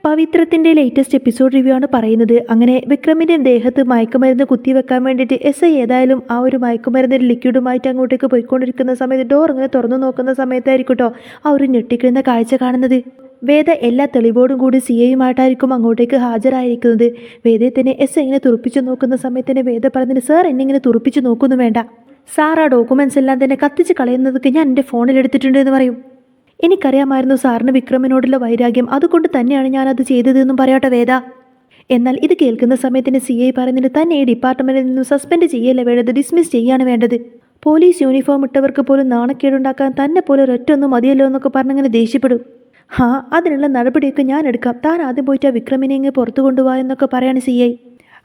പവിത്രത്തിന്റെ latest episode review ആണ് പറയുന്നത്. അങ്ങനെ വിക്രമിന്റെ ദേഹത്ത് മയക്കുമരുന്ന് കുത്തിവെക്കാൻ വേണ്ടിയിട്ട് എസ് ഐ ഏതായാലും ആ ഒരു മയക്കുമരുന്നിന്റെ ലിക്വിഡുമായിട്ട് അങ്ങോട്ടേക്ക് പോയിക്കൊണ്ടിരിക്കുന്ന സമയത്ത് ഡോർ ഇങ്ങനെ തുറന്നു നോക്കുന്ന സമയത്തായിരിക്കും കേട്ടോ ആ ഒരു ഞെട്ടിക്കുന്ന കാഴ്ച കാണുന്നത്. വേദ എല്ലാ തെളിവോടും കൂടി സി ഐയുമായിട്ടായിരിക്കും അങ്ങോട്ടേക്ക് ഹാജരായിരിക്കുന്നത്. വേദയെ തന്നെ എസ് ഐ ഇങ്ങനെ തുറപ്പിച്ച് നോക്കുന്ന സമയത്ത് തന്നെ വേദ പറഞ്ഞിട്ട് സാർ എന്നെ ഇങ്ങനെ തുറപ്പിച്ച് നോക്കുന്നു വേണ്ട, സാർ ആ ഡോക്യുമെന്റ്സ് എല്ലാം തന്നെ കത്തിച്ച് കളയുന്നതൊക്കെ ഞാൻ എൻ്റെ ഫോണിൽ എടുത്തിട്ടുണ്ട് എന്ന് പറയും. എനിക്കറിയാമായിരുന്നു സാറിന് വിക്രമിനോടുള്ള വൈരാഗ്യം, അതുകൊണ്ട് തന്നെയാണ് ഞാനത് ചെയ്തതെന്നും പറയട്ടെ വേദ. എന്നാൽ ഇത് കേൾക്കുന്ന സമയത്തിന് സി ഐ പറയുന്നത് തന്നെ ഈ ഡിപ്പാർട്ട്മെന്റിൽ നിന്നും സസ്പെൻഡ് ചെയ്യല്ല വേണ്ടത്, ഡിസ്മിസ് ചെയ്യാണ് വേണ്ടത്. പോലീസ് യൂണിഫോം ഇട്ടവർക്ക് പോലും നാണക്കേടുണ്ടാക്കാൻ തന്നെ പോലെ ഒരൊറ്റൊന്നും മതിയല്ലോ എന്നൊക്കെ പറഞ്ഞങ്ങനെ ദേഷ്യപ്പെടും. അതിനുള്ള നടപടിയൊക്കെ ഞാൻ എടുക്കാം, താൻ ആദ്യം പോയിട്ട് ആ വിക്രമിനെ ഇങ്ങ് പുറത്തു കൊണ്ടുപോകാ എന്നൊക്കെ പറയാണ് സി ഐ.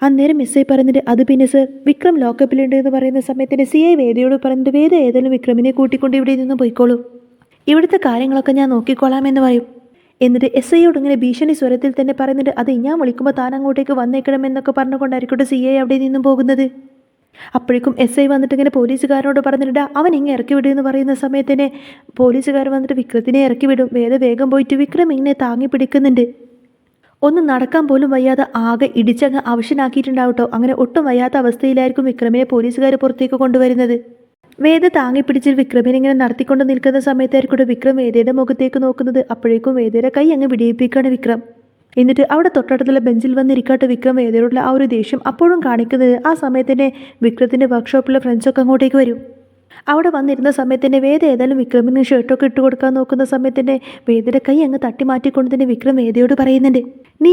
അന്നേരം എസ് ഐ പറഞ്ഞിട്ട് അത് പിന്നെ സർ വിക്രം ലോക്കപ്പിലുണ്ട് എന്ന് പറയുന്ന സമയത്തിന് സി ഐ വേദയോട് പറഞ്ഞിട്ട് വേദ ഏതായാലും വിക്രമിനെ കൂട്ടിക്കൊണ്ട് ഇവിടെ നിന്ന് പോയിക്കോളൂ, ഇവിടുത്തെ കാര്യങ്ങളൊക്കെ ഞാൻ നോക്കിക്കോളാമെന്ന് പറയും. എന്നിട്ട് എസ് ഐയോട് ഇങ്ങനെ ഭീഷണി സ്വരത്തിൽ തന്നെ പറയുന്നുണ്ട് അത് ഞാൻ വിളിക്കുമ്പോൾ താൻ അങ്ങോട്ടേക്ക് വന്നേക്കണമെന്നൊക്കെ പറഞ്ഞുകൊണ്ടായിരിക്കട്ടെ സി ഐ അവിടെ നിന്നും പോകുന്നത്. അപ്പോഴേക്കും എസ് ഐ വന്നിട്ട് ഇങ്ങനെ പോലീസുകാരനോട് പറഞ്ഞിട്ട് അവൻ ഇങ്ങനെ ഇറക്കി വിടുമെന്ന് പറയുന്ന സമയത്തിന് പോലീസുകാർ വന്നിട്ട് വിക്രത്തിനെ ഇറക്കി വിടും. വേഗം പോയിട്ട് വിക്രം ഇങ്ങനെ താങ്ങി പിടിക്കുന്നുണ്ട്. ഒന്നും നടക്കാൻ പോലും വയ്യാതെ ആകെ ഇടിച്ചങ്ങ് അവശനാക്കിയിട്ടുണ്ടാവട്ടോ. അങ്ങനെ ഒട്ടും വയ്യാത്ത അവസ്ഥയിലായിരിക്കും വിക്രമിനെ പോലീസുകാർ പുറത്തേക്ക് കൊണ്ടുവരുന്നത്. വേദ താങ്ങിപ്പിടിച്ച് വിക്രമിനെ ഇങ്ങനെ നടത്തിക്കൊണ്ട് നിൽക്കുന്ന സമയത്തായിരിക്കും വിക്രം വേദയുടെ മുഖത്തേക്ക് നോക്കുന്നത്. അപ്പോഴേക്കും വേദയുടെ കൈ അങ്ങ് വിടിയിപ്പിക്കുകയാണ് വിക്രം. എന്നിട്ട് അവിടെ തൊട്ടടുത്തുള്ള ബെഞ്ചിൽ വന്നിരിക്കാട്ട് വിക്രം വേദയോടുള്ള ആ ഒരു ദേഷ്യം അപ്പോഴും കാണിക്കുന്നത്. ആ സമയത്തന്നെ വിക്രത്തിൻ്റെ വർക്ക്ഷോപ്പിലെ ഫ്രണ്ട്സൊക്കെ അങ്ങോട്ടേക്ക് വരും. അവിടെ വന്നിരുന്ന സമയത്തന്നെ വേദ ഏതായാലും വിക്രമിന് ഷർട്ടൊക്കെ ഇട്ട് കൊടുക്കാൻ നോക്കുന്ന സമയത്തന്നെ വേദയുടെ കൈ അങ്ങ് തട്ടി മാറ്റിക്കൊണ്ട് തന്നെ വിക്രം വേദയോട് പറയുന്നുണ്ട് നീ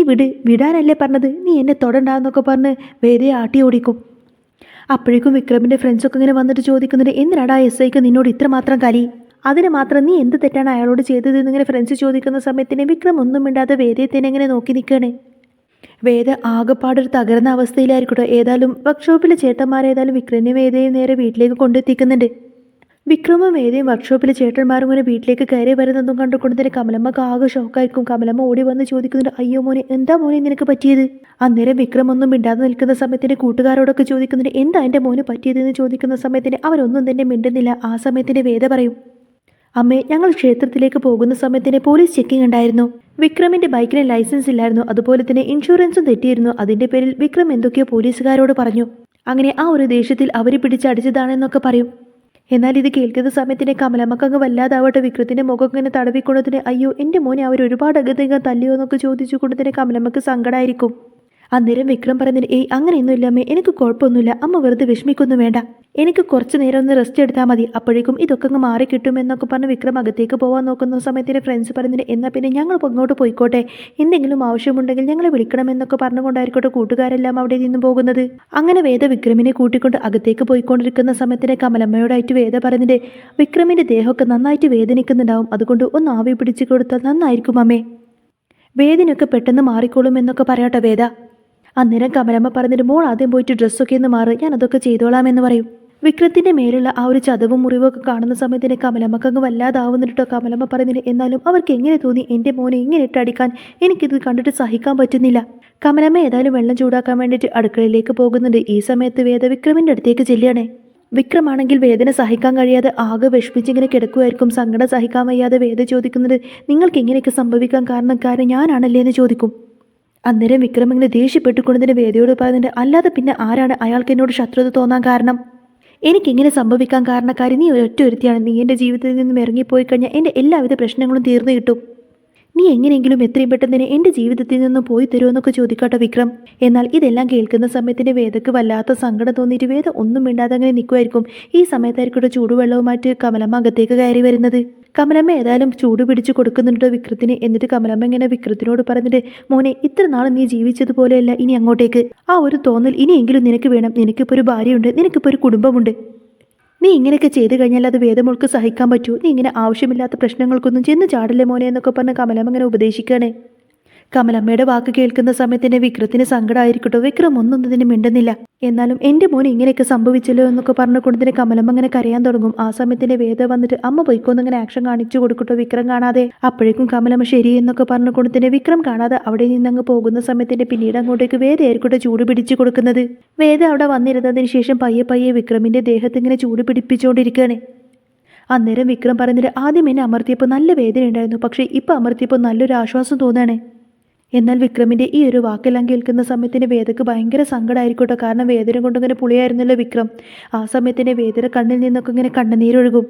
വിടാനല്ലേ പറഞ്ഞത്, നീ എന്നെ തൊടണ്ടാന്നൊക്കെ പറഞ്ഞ് വേദയെ ആട്ടി ഓടിക്കും. അപ്പോഴേക്കും വിക്രമിൻ്റെ ഫ്രണ്ട്സൊക്കെ ഇങ്ങനെ വന്നിട്ട് ചോദിക്കുന്നുണ്ട് എന്തിനാടാ എസ് ഐക്ക് നിന്നോട് ഇത്രമാത്രം കലി, അതിന് മാത്രം നീ എന്ത് തെറ്റാണ് അയാളോട് ചെയ്തത് എന്നിങ്ങനെ ഫ്രണ്ട്സ് ചോദിക്കുന്ന സമയത്തിന് വിക്രം ഒന്നും മിണ്ടാതെ വേദയെ തന്നെ ഇങ്ങനെ നോക്കി നിൽക്കുകയാണ്. വേദ ആകെപ്പാടൊരു തകർന്ന അവസ്ഥയിലായിരിക്കട്ടോ. ഏതായാലും വർക്ക്ഷോപ്പിലെ ചേട്ടന്മാരേതായാലും വിക്രമിനെ വേദയും നേരെ വീട്ടിലേക്ക് കൊണ്ടെത്തിക്കുന്നുണ്ട്. വിക്രമും വേദയും വർക്ക്ഷോപ്പിലെ ചേട്ടന്മാരും ഇങ്ങനെ വീട്ടിലേക്ക് കയറി വരുന്നതും കണ്ടുകൊണ്ട് തന്നെ കമലമ്മക്ക് ആകെ ഷോക്കായിരിക്കും. കമലമ്മ ഓടി വന്ന് ചോദിക്കുന്നുണ്ട് അയ്യോ മോനെ, എന്താ മോനെ നിനക്ക് പറ്റിയത്? അന്നേരം വിക്രം ഒന്നും മിണ്ടാതെ നിൽക്കുന്ന സമയത്തിന് കൂട്ടുകാരോടൊക്കെ ചോദിക്കുന്നുണ്ട് എന്താ എൻ്റെ മോന് പറ്റിയതെന്ന് ചോദിക്കുന്ന സമയത്തിന് അവരൊന്നും തന്നെ മിണ്ടുന്നില്ല. ആ സമയത്തിന് വേദ പറയും അമ്മേ, ഞങ്ങൾ ക്ഷേത്രത്തിലേക്ക് പോകുന്ന സമയത്തിന് പോലീസ് ചെക്കിംഗ് ഉണ്ടായിരുന്നു. വിക്രമിന്റെ ബൈക്കിന് ലൈസൻസ് ഇല്ലായിരുന്നു, അതുപോലെ തന്നെ ഇൻഷുറൻസും തെറ്റിയിരുന്നു. അതിന്റെ പേരിൽ വിക്രം എന്തൊക്കെയോ പോലീസുകാരോട് പറഞ്ഞു. അങ്ങനെ ആ ഒരു ദേഷ്യത്തിൽ അവർ പിടിച്ചടിച്ചതാണെന്നൊക്കെ പറയും. എന്നാൽ ഇത് കേൾക്കുന്ന സമയത്തിന് കമലമ്മക്ക് അങ്ങ് വല്ലാതാവട്ടെ. വിക്രത്തിന്റെ മുഖം ഇങ്ങനെ തടവിക്കൊണ്ടതിന് അയ്യോ എൻ്റെ മോനെ അവർ ഒരുപാട് അകത്തേക്ക് തല്ലിയോ എന്നൊക്കെ ചോദിച്ചുകൊണ്ട് തന്നെ കമലമ്മക്ക് സങ്കടമായിരിക്കും. അന്നേരം വിക്രം പറയുന്നത് അങ്ങനെയൊന്നും ഇല്ല അമ്മേ, എനിക്ക് കുഴപ്പമൊന്നുമില്ല, അമ്മ വെറുതെ വിഷമിക്കൊന്നും വേണ്ട, എനിക്ക് കുറച്ച് നേരം ഒന്ന് റെസ്റ്റ് എടുത്താൽ മതി, അപ്പോഴേക്കും ഇതൊക്കെ അങ്ങ് മാറി കിട്ടുമെന്നൊക്കെ പറഞ്ഞ് വിക്രം അകത്തേക്ക് പോകാൻ നോക്കുന്ന സമയത്തിന് ഫ്രണ്ട്സ് പറയുന്നത് എന്നാൽ പിന്നെ ഞങ്ങൾ അങ്ങോട്ട് പോയിക്കോട്ടെ, എന്തെങ്കിലും ആവശ്യമുണ്ടെങ്കിൽ ഞങ്ങളെ വിളിക്കണമെന്നൊക്കെ പറഞ്ഞുകൊണ്ടായിരിക്കട്ടെ കൂട്ടുകാരെല്ലാം അവിടെ നിന്നും പോകുന്നത്. അങ്ങനെ വേദ വിക്രമിനെ കൂട്ടിക്കൊണ്ട് അകത്തേക്ക് പോയിക്കൊണ്ടിരിക്കുന്ന സമയത്തിന് കമലമ്മയോടായിട്ട് വേദ പറയുന്നത് വിക്രമിന്റെ ദേഹമൊക്കെ നന്നായിട്ട് വേദനിക്കുന്നുണ്ടാവും, അതുകൊണ്ട് ഒന്ന് ആവി പിടിച്ചു കൊടുത്താൽ നന്നായിരിക്കും അമ്മേ, വേദനയൊക്കെ പെട്ടെന്ന് മാറിക്കോളും എന്നൊക്കെ പറയട്ടെ വേദ. അന്നേരം കമലമ്മ പറഞ്ഞിട്ട് മോൾ ആദ്യം പോയിട്ട് ഡ്രസ്സൊക്കെ ഒന്ന് മാറി, ഞാൻ അതൊക്കെ ചെയ്തോളാം എന്ന് പറയും. വിക്രത്തിന്റെ മേലുള്ള ആ ഒരു ചതവും മുറിവും ഒക്കെ കാണുന്ന സമയത്തിന് കമലമ്മക്ക് അങ്ങ് വല്ലാതാവുന്നിട്ടോ. കമലമ്മ പറയുന്നില്ല എന്നാലും അവർക്ക് എങ്ങനെ തോന്നി എൻ്റെ മോനെ ഇങ്ങനെ ഇട്ടടിക്കാൻ, എനിക്കിത് കണ്ടിട്ട് സഹിക്കാൻ പറ്റുന്നില്ല. കമലമ്മ ഏതായാലും വെള്ളം ചൂടാക്കാൻ വേണ്ടിയിട്ട് അടുക്കളയിലേക്ക് പോകുന്നുണ്ട്. ഈ സമയത്ത് വേദ വിക്രമിന്റെ അടുത്തേക്ക് ചെല്ലുകയാണ്. വിക്രമാണെങ്കിൽ വേദന സഹിക്കാൻ കഴിയാതെ ആകെ വിഷമിച്ചിങ്ങനെ കിടക്കുമായിരിക്കും. സങ്കടം സഹിക്കാൻ വയ്യാതെ വേദ ചോദിക്കുന്നത് നിങ്ങൾക്ക് ഇങ്ങനെയൊക്കെ സംഭവിക്കാൻ കാരണക്കാരൻ ഞാനാണല്ലേ എന്ന് ചോദിക്കും. അന്നേരം വിക്രം ഇങ്ങനെ ദേഷ്യപ്പെട്ടുകൊണ്ടതിന് വേദയോട് പറയുന്നുണ്ട് അല്ലാതെ പിന്നെ ആരാണ് അയാൾക്ക് എന്നോട് ശത്രുത തോന്നാൻ കാരണം, എനിക്കിങ്ങനെ സംഭവിക്കാൻ കാരണക്കാരി നീ ഒരൊറ്റ ഒരുത്തിയാണ്, നീ എൻ്റെ ജീവിതത്തിൽ നിന്നും ഇറങ്ങിപ്പോയി കഴിഞ്ഞാൽ എൻ്റെ എല്ലാവിധ പ്രശ്നങ്ങളും തീർന്നു കിട്ടും, നീ എങ്ങനെയെങ്കിലും എത്രയും പെട്ടെന്ന് തന്നെ എൻ്റെ ജീവിതത്തിൽ നിന്നും പോയി തരുമെന്നൊക്കെ ചോദിക്കട്ടെ വിക്രം. എന്നാൽ ഇതെല്ലാം കേൾക്കുന്ന സമയത്തിന് വേദക്ക് വല്ലാത്ത സങ്കടം തോന്നിയിട്ട് വേദ ഒന്നും മിണ്ടാതെ അങ്ങനെ നിൽക്കുമായിരിക്കും. ഈ സമയത്തായിരിക്കട്ടെ ചൂടുവെള്ളവുമായിട്ട് കമലമ്മ അകത്തേക്ക് കയറി വരുന്നത്. കമലമ്മ ഏതായാലും ചൂട് പിടിച്ച് കൊടുക്കുന്നുണ്ടോ വിക്രത്തിന്. എന്നിട്ട് കമലമ്മ ഇങ്ങനെ വിക്രത്തിനോട് പറഞ്ഞിട്ട് മോനെ, ഇത്ര നാൾ നീ ജീവിച്ചതുപോലെയല്ല ഇനി അങ്ങോട്ടേക്ക്, ആ ഒരു തോന്നൽ ഇനിയെങ്കിലും നിനക്ക് വേണം, നിനക്കിപ്പോൾ ഒരു ഭാര്യയുണ്ട്, നിനക്കിപ്പോൾ ഒരു കുടുംബമുണ്ട്, നീ ഇങ്ങനെയൊക്കെ ചെയ്തു കഴിഞ്ഞാൽ അത് വേദമോൾക്ക് സഹിക്കാൻ പറ്റൂ, നീ ഇങ്ങനെ ആവശ്യമില്ലാത്ത പ്രശ്നങ്ങൾക്കൊന്നും ചെന്ന് ചാടല്ലേ മോനെ എന്നൊക്കെ പറഞ്ഞ് കമലമ്മ ഇങ്ങനെ ഉപദേശിക്കുകയാണ്. കമലമ്മയുടെ വാക്ക് കേൾക്കുന്ന സമയത്ത് വിക്രത്തിന് സങ്കടമായിരിക്കട്ടോ. വിക്രം ഒന്നും ഇതിന് മിണ്ടുന്നില്ല. എന്നാലും എൻ്റെ മോൻ ഇങ്ങനെയൊക്കെ സംഭവിച്ചല്ലോ എന്നൊക്കെ പറഞ്ഞുകൊണ്ട് തന്നെ കമലമ്മ അങ്ങനെ കരയാൻ തുടങ്ങും. ആ സമയത്തിന്റെ വേദ വന്നിട്ട് അമ്മ പോയിക്കോന്ന് ഇങ്ങനെ ആക്ഷൻ കാണിച്ചു കൊടുക്കട്ടോ വിക്രം കാണാതെ. അപ്പോഴേക്കും കമലമ്മ ശരി എന്നൊക്കെ പറഞ്ഞുകൊണ്ട് തന്നെ വിക്രം കാണാതെ അവിടെ നിന്നങ്ങ് പോകുന്ന സമയത്തിന്റെ പിന്നീട് അങ്ങോട്ടേക്ക് വേദ ആയിരിക്കട്ടെ ചൂട് പിടിച്ചു കൊടുക്കുന്നത്. വേദ അവിടെ വന്നിരുന്നതിന് ശേഷം പയ്യെ വിക്രമിന്റെ ദേഹത്ത് ഇങ്ങനെ ചൂട് പിടിപ്പിച്ചുകൊണ്ടിരിക്കുകയാണ്. അന്നേരം വിക്രം പറഞ്ഞിട്ട് ആദ്യം എന്നെ അമർത്തിയപ്പോൾ നല്ല വേദന ഉണ്ടായിരുന്നു, പക്ഷേ ഇപ്പം അമർത്തിയപ്പോൾ നല്ലൊരു ആശ്വാസം തോന്നുകയാണ്. എന്നാൽ വിക്രമിൻ്റെ ഈ ഒരു വാക്കെല്ലാം കേൾക്കുന്ന സമയത്തിന് വേദക്ക് ഭയങ്കര സങ്കടമായിരിക്കട്ടോ. കാരണം വേദന കൊണ്ടിങ്ങനെ പുളിയായിരുന്നല്ലോ വിക്രം. ആ സമയത്തിന് വേദയുടെ കണ്ണിൽ നിന്നൊക്കെ ഇങ്ങനെ കണ്ണുനീരൊഴുകും.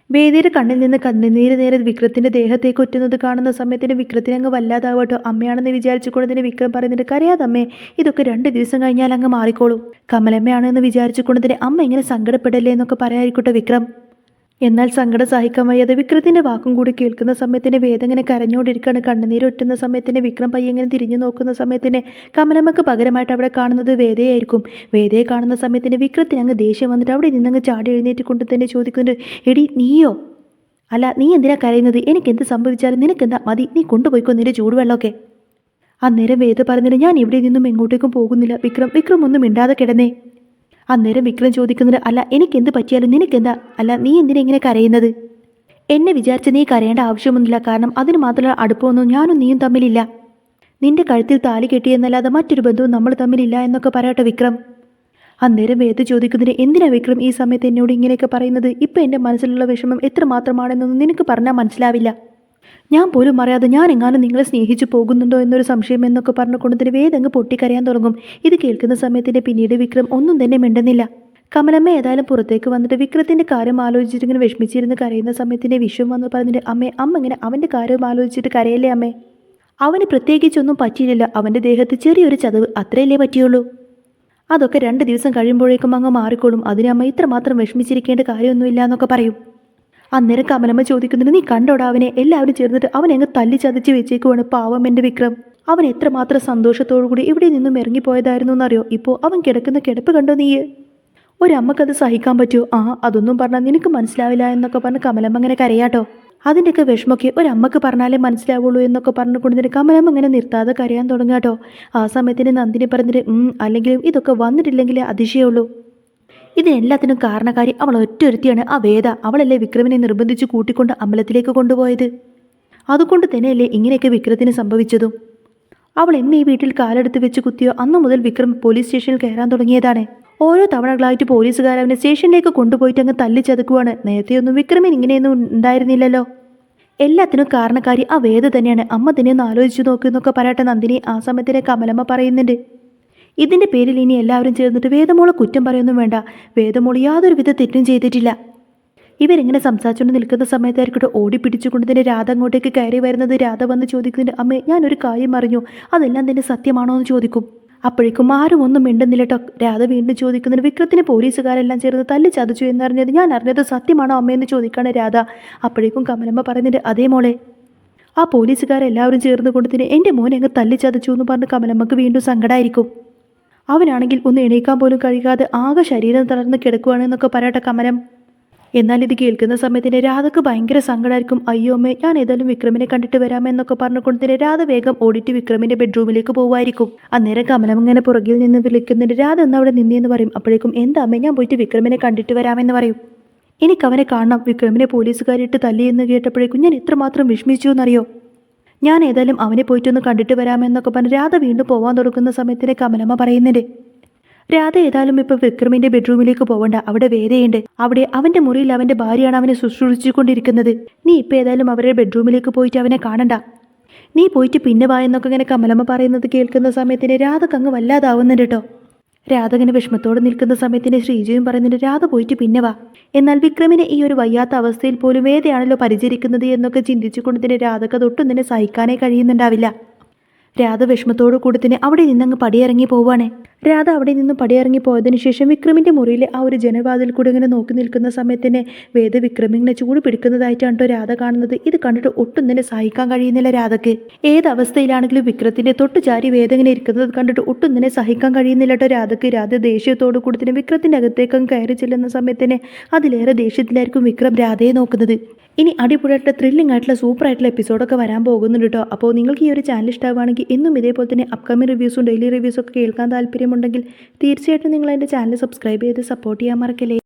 വേദിയുടെ കണ്ണിൽ നിന്ന് കണ്ണുനീര് നേരെ വിക്രത്തിൻ്റെ ദേഹത്തേക്ക് ഒറ്റുന്നത് കാണുന്ന സമയത്തിന് വിക്രത്തിന് അങ്ങ് വല്ലാതാവട്ടോ. അമ്മയാണെന്ന് വിചാരിച്ചുകൊണ്ടതിന് വിക്രം പറയുന്നുണ്ട്, കരയാതമ്മേ, ഇതൊക്കെ 2 ദിവസം കഴിഞ്ഞാൽ അങ്ങ് മാറിക്കോളും. കമലമ്മയാണെന്ന് വിചാരിച്ചുകൊണ്ടതിന് അമ്മ ഇങ്ങനെ സങ്കടപ്പെടല്ലേ എന്നൊക്കെ പറയാതിരിക്കട്ടെ വിക്രം. എന്നാൽ സങ്കടം സഹിക്കാൻ വയ്യാതെ വിക്രത്തിൻ്റെ വാക്കും കൂടി കേൾക്കുന്ന സമയത്തിന് വേദ ഇങ്ങനെ കരഞ്ഞുകൊണ്ടിരിക്കുകയാണ്. കണ്ണുനീര് ഒറ്റുന്ന സമയത്തിന് വിക്രം പയ്യെ ഇങ്ങനെ തിരിഞ്ഞു നോക്കുന്ന സമയത്തിന് കമലമ്മക്ക് പകരമായിട്ട് അവിടെ കാണുന്നത് വേദയായിരിക്കും. വേദയെ കാണുന്ന സമയത്തിന് വിക്രത്തിന് അങ്ങ് ദേഷ്യം വന്നിട്ട് അവിടെ നിന്നങ്ങ് ചാടി എഴുന്നേറ്റ് കൊണ്ട് തന്നെ ചോദിക്കുന്നുണ്ട്, എടി നീയോ? അല്ല, നീ എന്തിനാ കരയുന്നത്? എനിക്ക് എന്ത് സംഭവിച്ചാലും നിനക്കെന്താ മതി, നീ കൊണ്ടുപോയിക്കോ നിന്റെ ചൂടുവെള്ളമൊക്കെ. അന്നേരം വേദ പറഞ്ഞിട്ട്, ഞാൻ ഇവിടെ നിന്നും എങ്ങോട്ടേക്കും പോകുന്നില്ല വിക്രം ഒന്നും മിണ്ടാതെ കിടന്നേ. അന്നേരം വിക്രം ചോദിക്കുന്നത്, അല്ല എനിക്കെന്ത് പറ്റിയാലും നിനക്കെന്താ? അല്ല, നീ എന്തിനാ ഇങ്ങനെ കരയുന്നത്? എന്നെ വിചാരിച്ച് നീ കരയേണ്ട ആവശ്യമൊന്നുമില്ല. കാരണം അതിന് മാത്രമുള്ള അടുപ്പമൊന്നും ഞാനും നീയും തമ്മിലില്ല. നിന്റെ കഴുത്തിൽ താലി കെട്ടിയെന്നല്ലാതെ മറ്റൊരു ബന്ധവും നമ്മൾ തമ്മിലില്ല എന്നൊക്കെ പറയട്ടെ വിക്രം. അന്നേരം വേദ ചോദിക്കുന്നത്, എന്തിനാ വിക്രം ഈ സമയത്ത് എന്നോട് ഇങ്ങനെയൊക്കെ പറയുന്നത്? ഇപ്പം എൻ്റെ മനസ്സിലുള്ള വിഷമം എത്രമാത്രമാണെന്നൊന്നും നിനക്ക് പറഞ്ഞാൽ മനസ്സിലാവില്ല. ഞാൻ പോലും അറിയാതെ ഞാൻ എങ്ങാനും നിങ്ങളെ സ്നേഹിച്ചു പോകുന്നുണ്ടോ എന്നൊരു സംശയം എന്നൊക്കെ പറഞ്ഞുകൊണ്ടതിന് വേദ അങ്ങ് പൊട്ടിക്കരയാൻ തുടങ്ങും. ഇത് കേൾക്കുന്ന സമയത്തിന് പിന്നീട് വിക്രം ഒന്നും തന്നെ മിണ്ടുന്നില്ല. കമലമ്മ ഏതായാലും പുറത്തേക്ക് വന്നിട്ട് വിക്രത്തിൻ്റെ കാര്യം ആലോചിച്ചിട്ട് ഇങ്ങനെ വിഷമിച്ചിരുന്ന് കരയുന്ന സമയത്തിന് വിശ്വം വന്ന് പറഞ്ഞിട്ട്, അമ്മ ഇങ്ങനെ അവൻ്റെ കാര്യം ആലോചിച്ചിട്ട് കരയല്ലേ അമ്മേ? അവന് പ്രത്യേകിച്ചൊന്നും പറ്റിയില്ലല്ലോ. അവൻ്റെ ദേഹത്ത് ചെറിയൊരു ചതവ് അത്രയല്ലേ പറ്റിയുള്ളൂ. അതൊക്കെ 2 ദിവസം കഴിയുമ്പോഴേക്കും അങ്ങ് മാറിക്കോളും. അതിന് അമ്മ ഇത്രമാത്രം വിഷമിച്ചിരിക്കേണ്ട കാര്യമൊന്നുമില്ല എന്നൊക്കെ പറയും. അന്നേരം കമലമ്മ ചോദിക്കുന്നുണ്ട്, നീ കണ്ടോടാ അവനെ? എല്ലാവരും ചേർന്നിട്ട് അവനെ അങ്ങ് തല്ലി ചതച്ച് വെച്ചേക്കുവാണ്. പാവം എൻ്റെ വിക്രം. അവൻ എത്രമാത്രം സന്തോഷത്തോടു കൂടി ഇവിടെ നിന്നും ഇറങ്ങിപ്പോയതായിരുന്നു എന്നറിയോ? ഇപ്പോൾ അവൻ കിടക്കുന്ന കിടപ്പ് കണ്ടോ നീ? ഒരമ്മക്കത് സഹിക്കാൻ പറ്റുമോ? അതൊന്നും പറഞ്ഞാൽ നിനക്ക് മനസ്സിലാവില്ല എന്നൊക്കെ പറഞ്ഞ് കമലമ്മ അങ്ങനെ കരയാട്ടോ. അതിൻ്റെയൊക്കെ വിഷമമൊക്കെ ഒരമ്മക്ക് പറഞ്ഞാലേ മനസ്സിലാവുള്ളൂ എന്നൊക്കെ പറഞ്ഞുകൊണ്ടിട്ട് കമലമ്മ അങ്ങനെ നിർത്താതെ കരയാൻ തുടങ്ങാട്ടോ. ആ സമയത്തിന് നന്ദിനി പറഞ്ഞിട്ട്, അല്ലെങ്കിലും ഇതൊക്കെ വന്നിട്ടില്ലെങ്കിലേ അതിശയുള്ളൂ. ഇതിനെല്ലാത്തിനും കാരണക്കാരി അവൾ ഒറ്റൊരുത്തിയാണ്, ആ വേദ. അവളല്ലേ വിക്രമിനെ നിർബന്ധിച്ച് കൂട്ടിക്കൊണ്ട് അമ്പലത്തിലേക്ക് കൊണ്ടുപോയത്. അതുകൊണ്ട് തന്നെയല്ലേ ഇങ്ങനെയൊക്കെ വിക്രത്തിന് സംഭവിച്ചതും. അവൾ എന്ന് ഈ വീട്ടിൽ കാലെടുത്ത് വെച്ച് കുത്തിയോ അന്നു മുതൽ വിക്രം പോലീസ് സ്റ്റേഷനിൽ കയറാൻ തുടങ്ങിയതാണ്. ഓരോ തവണകളായിട്ട് പോലീസുകാർ അവനെ സ്റ്റേഷനിലേക്ക് കൊണ്ടുപോയിട്ട് അങ്ങ് തല്ലിച്ചതക്കുവാണ്. നേരത്തെയൊന്നും വിക്രമിന് ഇങ്ങനെയൊന്നും ഉണ്ടായിരുന്നില്ലല്ലോ. എല്ലാത്തിനും കാരണക്കാരി ആ വേദ തന്നെയാണ്. അമ്മ തന്നെ ഒന്ന് ആലോചിച്ച് നോക്കുന്നൊക്കെ പറയട്ടെ നന്ദിനി. ആ സമയത്തിനെ കമലമ്മ പറയുന്നുണ്ട്, ഇതിൻ്റെ പേരിൽ ഇനി എല്ലാവരും ചേർന്നിട്ട് വേദമോളെ കുറ്റം പറയൊന്നും വേണ്ട. വേദമോൾ യാതൊരുവിധ തെറ്റും ചെയ്തിട്ടില്ല. ഇവരിങ്ങനെ സംസാരിച്ചുകൊണ്ട് നിൽക്കുന്ന സമയത്തായിരിക്കട്ടെ ഓടിപ്പിടിച്ചുകൊണ്ട് തന്നെ രാധ അങ്ങോട്ടേക്ക് കയറി വരുന്നത്. രാധ വന്ന് ചോദിക്കുന്നുണ്ട്, അമ്മേ, ഞാനൊരു കാര്യം അറിഞ്ഞു, അതെല്ലാം തന്നെ സത്യമാണോ എന്ന് ചോദിക്കും. അപ്പോഴേക്കും ആരും ഒന്നും മിണ്ടുന്നില്ല കേട്ടോ. രാധ വീണ്ടും ചോദിക്കുന്നുണ്ട്, വിക്രത്തിന് പോലീസുകാരെല്ലാം ചേർന്ന് തല്ലി ചതച്ചു എന്നറിഞ്ഞത് ഞാൻ അറിഞ്ഞത് സത്യമാണോ അമ്മയെന്ന് ചോദിക്കാണ് രാധ. അപ്പോഴേക്കും കമലമ്മ പറയുന്നുണ്ട്, അതേ മോളെ, ആ പോലീസുകാരെല്ലാവരും ചേർന്ന് കൊണ്ടതിന് എൻ്റെ മോനെ അങ്ങ് തല്ലി ചതച്ചു എന്ന് പറഞ്ഞ് കമലമ്മക്ക് വീണ്ടും സങ്കടമായിരിക്കും. അവനാണെങ്കിൽ ഒന്ന് എണീക്കാൻ പോലും കഴിയാതെ ആകെ ശരീരം തളർന്ന് കിടക്കുകയാണെന്നൊക്കെ പറയട്ടെ കമലം. എന്നാൽ ഇത് കേൾക്കുന്ന സമയത്തിന് രാധക്ക് ഭയങ്കര സങ്കടമായിരിക്കും. അയ്യോ അമ്മേ, ഞാൻ ഏതായാലും വിക്രമിനെ കണ്ടിട്ട് വരാമെന്നൊക്കെ പറഞ്ഞുകൊണ്ട് രാധ വേഗം ഓടിയിട്ട് വിക്രമിൻ്റെ ബെഡ്റൂമിലേക്ക് പോകുമായിരിക്കും. അന്നേരം കമലം ഇങ്ങനെ പുറകിൽ നിന്ന് വിളിക്കുന്നുണ്ട്, രാധ ഒന്ന് അവിടെ നിന്നേന്ന് പറയും. അപ്പോഴേക്കും എന്താ അമ്മേ, ഞാൻ പോയിട്ട് വിക്രമിനെ കണ്ടിട്ട് വരാമെന്ന് പറയും. എനിക്കവനെ കാണണം. വിക്രമിനെ പോലീസുകാരിട്ട് തല്ലി എന്ന് കേട്ടപ്പോഴേക്കും ഞാൻ എത്രമാത്രം വിഷമിച്ചു എന്നറിയോ? ഞാൻ ഏതായാലും അവനെ പോയിട്ടൊന്ന് കണ്ടിട്ട് വരാമെന്നൊക്കെ പറഞ്ഞ് രാധ വീണ്ടും പോകാൻ തുടങ്ങുന്ന സമയത്തിന് കമലമ്മ പറയുന്നുണ്ട്, രാധ ഏതായാലും ഇപ്പോൾ വിക്രമിൻ്റെ ബെഡ്റൂമിലേക്ക് പോകണ്ട. അവിടെ വേദയുണ്ട്. അവിടെ അവൻ്റെ മുറിയിൽ അവൻ്റെ ഭാര്യയാണ് അവനെ ശുശ്രൂഷിച്ചുകൊണ്ടിരിക്കുന്നത്. നീ ഇപ്പോൾ ഏതായാലും അവരുടെ ബെഡ്റൂമിലേക്ക് പോയിട്ട് അവനെ കാണണ്ട. നീ പോയിട്ട് പിന്നെ വാ എന്നൊക്കെ ഇങ്ങനെ കമലമ്മ പറയുന്നത് കേൾക്കുന്ന സമയത്തിന് രാധക്ക് അങ്ങ് വല്ലാതാവുന്നുണ്ട് കേട്ടോ. രാധ ഇങ്ങനെ വിഷമത്തോടെ നിൽക്കുന്ന സമയത്തിന് ശ്രീജയും പറയുന്നുണ്ട്, രാധ പോയിട്ട് പിന്നെ വാ. എന്നാൽ വിക്രമിനെ ഈ ഒരു വയ്യാത്ത അവസ്ഥയിൽ പോലും വേദയാണല്ലോ പരിചരിക്കുന്നത് എന്നൊക്കെ ചിന്തിച്ചുകൊണ്ട് തന്നെ രാധക്ക് അതൊട്ടും തന്നെ സഹിക്കാനേ കഴിയുന്നുണ്ടാവില്ല. രാധ വിഷമത്തോടു കൂടി തന്നെ അവിടെ നിന്നങ്ങ് പടിയിറങ്ങി പോവാണ്. രാധ അവിടെ നിന്നും പടിയിറങ്ങി പോയതിനു ശേഷം വിക്രമിൻ്റെ മുറിയിലെ ആ ഒരു ജനവാതിൽ കൂടി ഇങ്ങനെ നോക്കി നിൽക്കുന്ന സമയത്തിന് വേദ വിക്രമിങ്ങനെ ചൂട് പിടിക്കുന്നതായിട്ടാണ് കേട്ടോ രാധ കാണുന്നത്. ഇത് കണ്ടിട്ട് ഒട്ടും തന്നെ സഹിക്കാൻ കഴിയുന്നില്ല രാധക്ക്. ഏതവസ്ഥയിലാണെങ്കിലും വിക്രത്തിൻ്റെ തൊട്ട് ചാരി വേദ ഇങ്ങനെ ഇരിക്കുന്നത് കണ്ടിട്ട് ഒട്ടും തന്നെ സഹിക്കാൻ കഴിയുന്നില്ല കേട്ടോ രാധക്ക്. രാധ ദേഷ്യത്തോടു കൂടി തന്നെ വിക്രത്തിൻ്റെ അകത്തേക്കും കയറി ചെല്ലുന്ന സമയത്തിന് അതിലേറെ ദേഷ്യത്തിലായിരിക്കും വിക്രം രാധയെ നോക്കുന്നത്. ഇനി അടിപൊളിയായിട്ടുള്ള ത്രില്ലിംഗ് ആയിട്ടുള്ള സൂപ്പർ ആയിട്ടുള്ള എപ്പിസോഡൊക്കെ വരാൻ പോകുന്നുണ്ട് കേട്ടോ. അപ്പോൾ നിങ്ങൾക്ക് ഈ ഒരു ചാനൽ ഇഷ്ടമാണെങ്കിൽ എന്നും ഇതേപോലെ തന്നെ അപ്കമിങ് റിവ്യൂസും ഡെയിലി റിവ്യൂസും ഒക്കെ കേൾക്കാൻ താല്പര്യമുണ്ടെങ്കിൽ തീർച്ചയായിട്ടും നിങ്ങൾ എൻ്റെ ചാനൽ സബ്സ്ക്രൈബ് ചെയ്ത് സപ്പോർട്ട് ചെയ്യാൻ മറക്കല്ലേ.